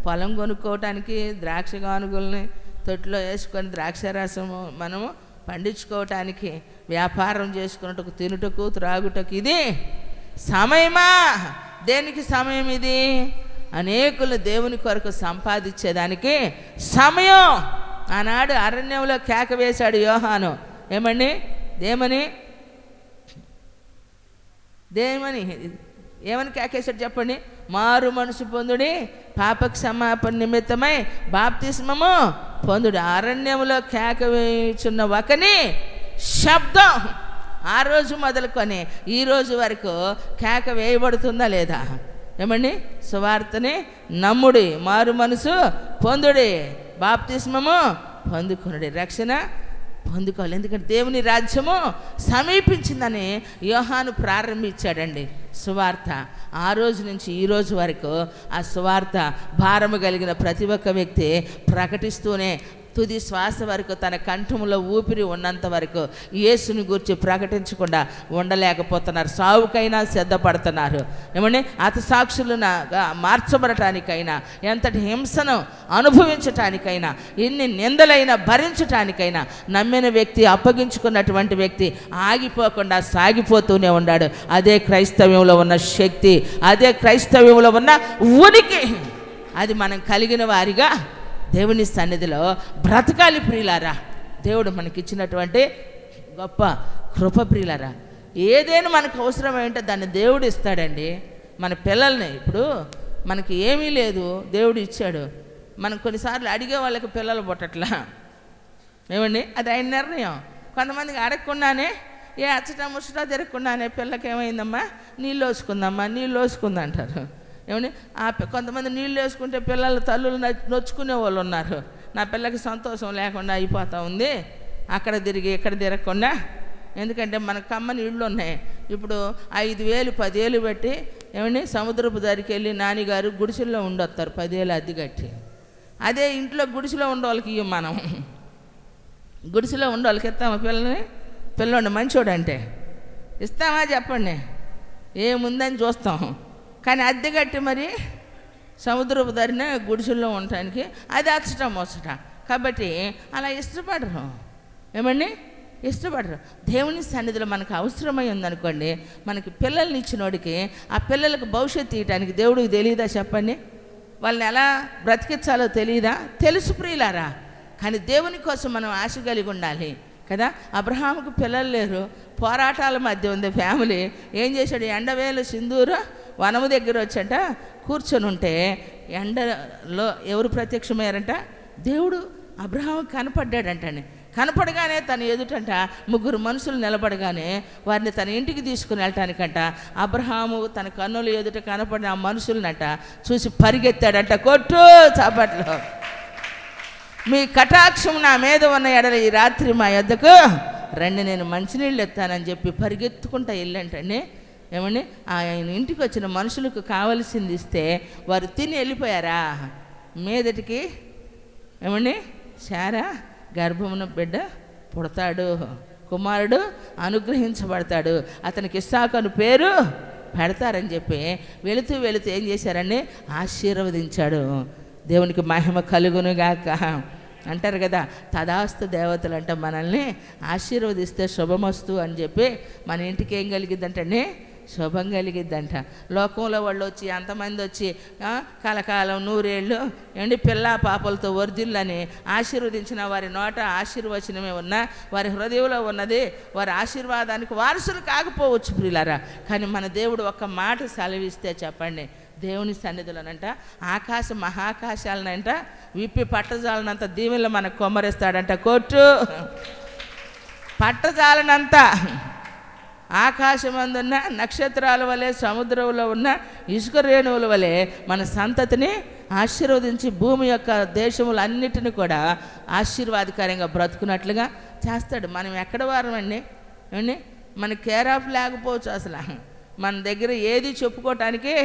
పొలం కొనుక్కోవటానికి ద్రాక్ష గానుగుల్ని తొట్టులో వేసుకొని ద్రాక్ష రసము మనము పండించుకోవటానికి, వ్యాపారం చేసుకున్నట్టుకు, తినుటకు త్రాగుటకు ఇది సమయమా? దేనికి సమయం ఇది? అనేకులు దేవుని కొరకు సంపాదించేదానికి సమయం. ఆనాడు అరణ్యంలో కేక వేశాడు యోహాను. ఏమని కేకేశాడు చెప్పండి? మారు మనసు పొందుడి, పాప క్షమాపణ నిమిత్తమై బాప్తిస్మము పొందుడు. అరణ్యంలో కేక వేయుచున్న ఒకని శబ్దం ఆ రోజు మొదలుకొని ఈ రోజు వరకు కేక వేయబడుతుందా లేదా? సువార్తని నమ్ముడి, మారు మనసు పొందుడి, బాప్తిస్మము పొందుకొనుడి, రక్షణ పొందుకోవాలి. ఎందుకంటే దేవుని రాజ్యము సమీపించిందని యోహాను ప్రారంభించాడండి సువార్త. ఆ రోజు నుంచి ఈ రోజు వరకు ఆ సువార్త భారము కలిగిన ప్రతి ఒక్క వ్యక్తి ప్రకటిస్తూనే తుది శ్వాస వరకు, తన కంఠంలో ఊపిరి ఉన్నంత వరకు యేసుని గురించి ప్రకటించకుండా ఉండలేకపోతున్నారు. సావుకైనా సిద్ధపడుతున్నారు. హతసాక్షులుగా మార్చబడటానికైనా, ఎంతటి హింసను అనుభవించటానికైనా, ఎన్ని నిందలైనా భరించటానికైనా నమ్మిన వ్యక్తి, అప్పగించుకున్నటువంటి వ్యక్తి ఆగిపోకుండా సాగిపోతూనే ఉన్నాడు. అదే క్రైస్తవ్యంలో ఉన్న శక్తి, అదే క్రైస్తవ్యంలో ఉన్న ఉనికి. అది మనం కలిగిన వారిగా దేవుని సన్నిధిలో బ్రతకాలి ప్రియులారా. దేవుడు మనకిచ్చినటువంటి గొప్ప కృప ప్రియులారా. ఏదైనా మనకు అవసరమైంటే దాన్ని దేవుడు ఇస్తాడండి. మన పిల్లల్ని, ఇప్పుడు మనకి ఏమీ లేదు, దేవుడు ఇచ్చాడు. మనం కొన్నిసార్లు అడిగే వాళ్ళకి పిల్లలు పుట్టట్లా. అది ఆయన నిర్ణయం. కొంతమందికి అడగకుండానే, అచ్చటా ముచ్చటా తిరగకుండానే పిల్లకి ఏమైందమ్మా, నీళ్ళు వేసుకుందా అంటారు. కొంతమంది నీళ్ళు వేసుకుంటే పిల్లలు తల్లులు నొచ్చుకునే వాళ్ళు ఉన్నారు. నా పిల్లకి సంతోషం లేకుండా అయిపోతూ ఉంది, అక్కడ తిరిగి ఇక్కడ తిరగకుండా. ఎందుకంటే మనకు కమ్మని ఇళ్ళు ఉన్నాయి. ఇప్పుడు 5,000 10,000 పెట్టి సముద్రపు దారికి వెళ్ళి నాన్నగారు గుడిసెల్లో ఉండొస్తారు 10,000 అద్దె కట్టి. అదే ఇంట్లో గుడిసెలో ఉండేవాళ్ళకి ఇవ్వం. మనం గుడిసెలో ఉండేవాళ్ళకి ఇస్తామా పిల్లోండి మంచోడు అంటే ఇస్తామా చెప్పండి? ఏముందని చూస్తాం. కానీ అద్దె కట్టి మరి సముద్రపు దారిన గుడిసెల్లో ఉండటానికి అది అచ్చటం వచ్చట. కాబట్టి అలా ఇష్టపడరు. ఇష్టపడరు. దేవుని సన్నిధిలో మనకు అవసరమై ఉందనుకోండి, మనకి పిల్లల్ని ఇచ్చినోడికి ఆ పిల్లలకు భవిష్యత్తు ఇవ్వటానికి దేవుడికి తెలియదా చెప్పండి? వాళ్ళని ఎలా బ్రతికించాలో తెలియదా? తెలుసు ప్రియులారా. కానీ దేవుని కోసం మనం ఆశ కలిగి ఉండాలి కదా. అబ్రహాముకు పిల్లలు లేరు, పోరాటాల మధ్య ఉంది ఫ్యామిలీ. ఏం చేశాడు? ఎండవేలు సింధూరు వనము దగ్గర వచ్చంట కూర్చొని ఉంటే ఎండలో ఎవరు ప్రత్యక్షమయ్యారంట? దేవుడు అబ్రహాముకు కనపడ్డాడంటండి. కనపడగానే తన ఎదుటంట 3 మనుషులు నిలబడగానే వారిని తన ఇంటికి తీసుకుని వెళ్ళటానికంట అబ్రహాము తన కన్నుల ఎదుట కనపడిన ఆ మనుషులనంట చూసి పరిగెత్తాడంట. కొట్టు చాపట్లో, మీ కటాక్షం నా మీద ఉన్న ఎడల ఈ రాత్రి మా యొద్దకు రండి, నేను మంచినీళ్ళు ఎత్తానని చెప్పి పరిగెత్తుకుంటా వెళ్ళంటండి. ఆయన ఇంటికి వచ్చిన మనుషులకు కావలసింది ఇస్తే వారు తిని వెళ్ళిపోయారా? మీదటికి శారా గర్భమున బిడ్డ పుడతాడు, కుమారుడు అనుగ్రహించబడతాడు, అతనికి ఇస్సాకు అని పేరు పెడతారని చెప్పి వెళుతూ ఏం చేశారని ఆశీర్వదించాడు. దేవునికి మహిమ కలుగునుగాక అంటారు కదా. తదాస్తు దేవతలు అంటే మనల్ని ఆశీర్వదిస్తే శుభమస్తు అని చెప్పి మన ఇంటికి ఏం కలిగిద్దంటే శుభం కలిగిద్దంట. లోకంలో వాళ్ళు వచ్చి అంతమంది వచ్చి కలకాలం 100 ఏళ్ళు పిల్ల పాపలతో వర్ధిల్లని ఆశీర్వదించిన వారి నోట ఆశీర్వచనమే ఉన్నా వారి హృదయంలో ఉన్నది వారి ఆశీర్వాదానికి వారసులు కాకపోవచ్చు ప్రియులారా. కానీ మన దేవుడు ఒక్క మాట సెలవిస్తే చెప్పండి, దేవుని సన్నిధిలోనంట ఆకాశ మహాకాశాలనంట విప్పి పట్టజాలనంత దీవెనలు మనకు కొమ్మరిస్తాడంట. కొట్టు పట్టజాలనంత ఆకాశమందున్న నక్షత్రాల వలె సముద్రంలో ఉన్న ఇసుక రేణువుల వలె మన సంతతిని ఆశీర్వదించి భూమి యొక్క దేశములన్నిటిని కూడా ఆశీర్వాదకరంగా బ్రతుకున్నట్లుగా చేస్తాడు. మనం ఎక్కడ వారమండి? మన కేర్ ఆఫ్ లేకపోవచ్చు, అసలు మన దగ్గర ఏది చెప్పుకోవటానికి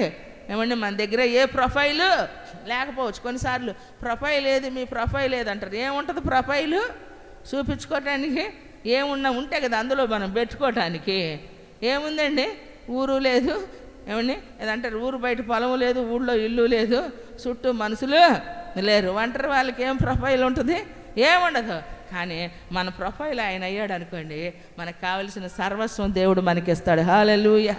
మన దగ్గర ఏ ప్రొఫైలు లేకపోవచ్చు. కొన్నిసార్లు ప్రొఫైల్ ఏది, మీ ప్రొఫైల్ ఏదంటారు. ఏముంటుంది ప్రొఫైలు చూపించుకోవటానికి? ఏమున్నా ఉంటే కదా అందులో మనం పెట్టుకోవటానికి. ఏముందండి? ఊరు లేదు, ఏమండి ఏదంటారు, ఊరు బయట పొలం లేదు, ఊళ్ళో ఇల్లు లేదు, చుట్టూ మనుషులు లేరు. ఒంటరి వాళ్ళకి ఏం ప్రొఫైల్ ఉంటుంది? ఏముండదు. కానీ మన ప్రొఫైల్ ఆయన అయ్యాడు అనుకోండి, మనకు కావలసిన సర్వస్వం దేవుడు మనకిస్తాడు. హల్లెలూయా.